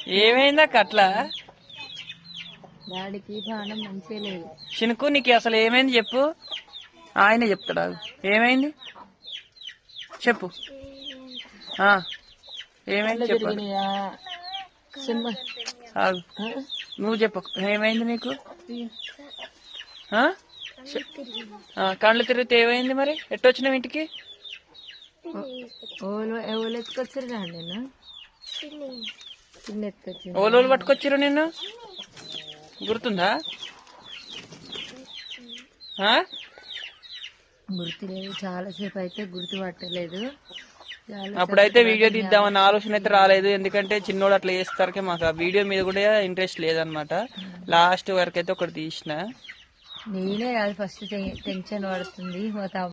ఏమైందక్క అట్లా? డాడీకి ప్రాణం మంచిగా లేదు. చినుకు నీకు అసలు ఏమైంది చెప్పు, ఆయనే చెప్తాడు. ఏమైంది చెప్పు. ఏమైంది చెప్పు. నువ్వు చెప్పు, ఏమైంది నీకు? కళ్ళు తిరిగితే ఏమైంది మరి? ఎట్టొచ్చినావు ఇంటికి? ఎవరు ఎత్తుకొచ్చారు నేను ఓలోలు పట్టుకొచ్చిరు నిన్ను, గుర్తుందా? గుర్తులేదు, చాలాసేపు అయితే గుర్తు పట్టలేదు. అప్పుడైతే వీడియో తీద్దామన్న ఆలోచన అయితే రాలేదు, ఎందుకంటే చిన్నోడు అట్లా చేస్తారు. మాకు ఆ వీడియో మీద కూడా ఇంట్రెస్ట్ లేదనమాట. లాస్ట్ వరకు అయితే ఒకటి తీసిన. నేనే అది ఫస్ట్ టెన్షన్ పడుతుంది.